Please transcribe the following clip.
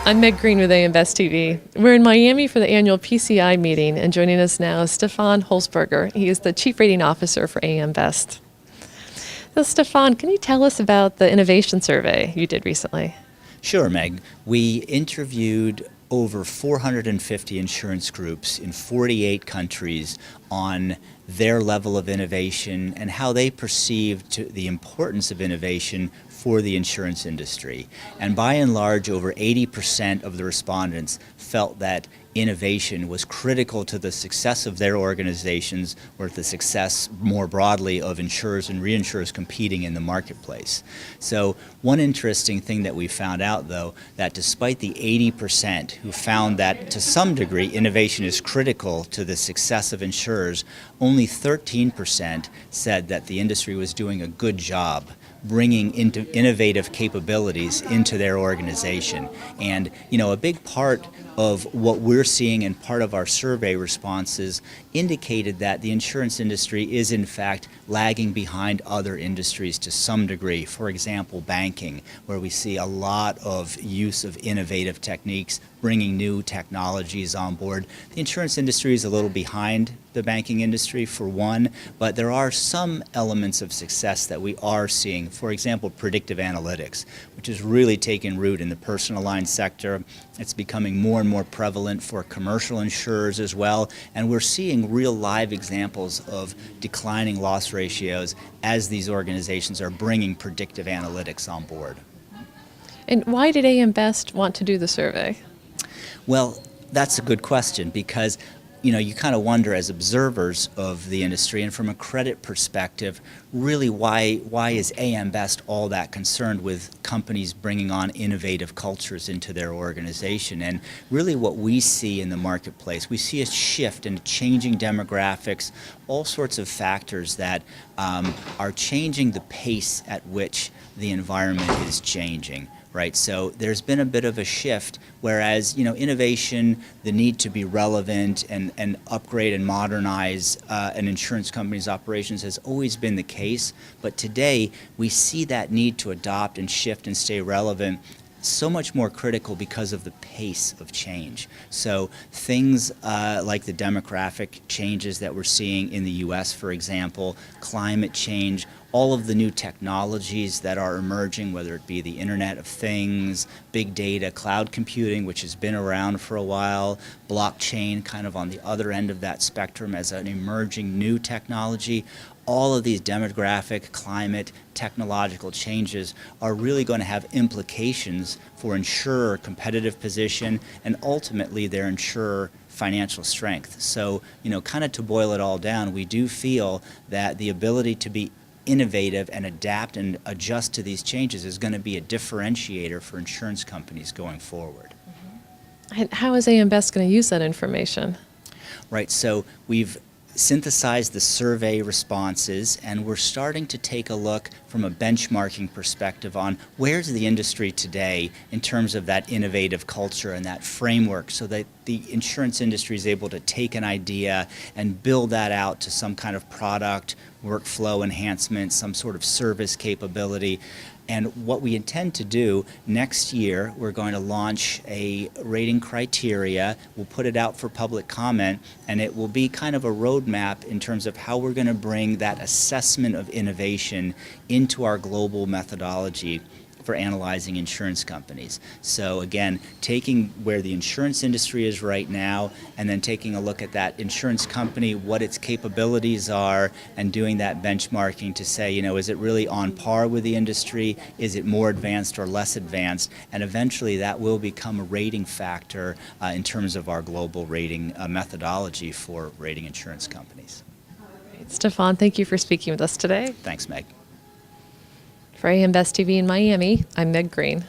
I'm Meg Green with AM Best TV. We're in Miami for the annual PCI meeting, and joining us now is Stefan Holzberger. He is the Chief Rating Officer for AM Best. So Stefan, can you tell us about the innovation survey you did recently? Sure, Meg. We interviewed over 450 insurance groups in 48 countries on their level of innovation and how they perceived the importance of innovation for the insurance industry. And by and large, over 80% of the respondents felt that innovation was critical to the success of their organizations or the success more broadly of insurers and reinsurers competing in the marketplace. So one interesting thing that we found out, though, that despite the 80% who found that to some degree innovation is critical to the success of insurers, only 13% said that the industry was doing a good job bringing into innovative capabilities into their organization. And a big part of what we're seeing and part of our survey responses indicated that the insurance industry is in fact lagging behind other industries to some degree. For example, banking, where we see a lot of use of innovative techniques, bringing new technologies on board. The insurance industry is a little behind the banking industry for one, but there are some elements of success that we are seeing. For example, predictive analytics, which is really taking root in the personal line sector. It's becoming more and more prevalent for commercial insurers as well, and we're seeing real live examples of declining loss ratios as these organizations are bringing predictive analytics on board. And why did AM Best want to do the survey? Well, that's a good question because you kind of wonder as observers of the industry and from a credit perspective, really why is AM Best all that concerned with companies bringing on innovative cultures into their organization? And really what we see in the marketplace, we see a shift in changing demographics, all sorts of factors that are changing the pace at which the environment is changing. Right, so there's been a bit of a shift, whereas innovation, the need to be relevant and upgrade and modernize an insurance company's operations has always been the case. But today we see that need to adopt and shift and stay relevant so much more critical because of the pace of change. So things like the demographic changes that we're seeing in the U.S., for example, climate change, all of the new technologies that are emerging, whether it be the Internet of Things, big data, cloud computing, which has been around for a while, blockchain kind of on the other end of that spectrum as an emerging new technology. All of these demographic, climate, technological changes are really going to have implications for insurer competitive position and ultimately their insurer financial strength. So, kind of to boil it all down, we do feel that the ability to be innovative and adapt and adjust to these changes is going to be a differentiator for insurance companies going forward. And how is AM Best going to use that information? Right, so we've synthesized the survey responses and we're starting to take a look from a benchmarking perspective on where's the industry today in terms of that innovative culture and that framework so that the insurance industry is able to take an idea and build that out to some kind of product, workflow enhancement, some sort of service capability. And what we intend to do next year, we're going to launch a rating criteria. We'll put it out for public comment, and it will be kind of a roadmap in terms of how we're going to bring that assessment of innovation into our global methodology for analyzing insurance companies. So again, taking where the insurance industry is right now and then taking a look at that insurance company, what its capabilities are, and doing that benchmarking to say, is it really on par with the industry? Is it more advanced or less advanced? And eventually that will become a rating factor in terms of our global rating methodology for rating insurance companies. Stefan, thank you for speaking with us today. Thanks, Meg. For AM Best TV in Miami, I'm Meg Green.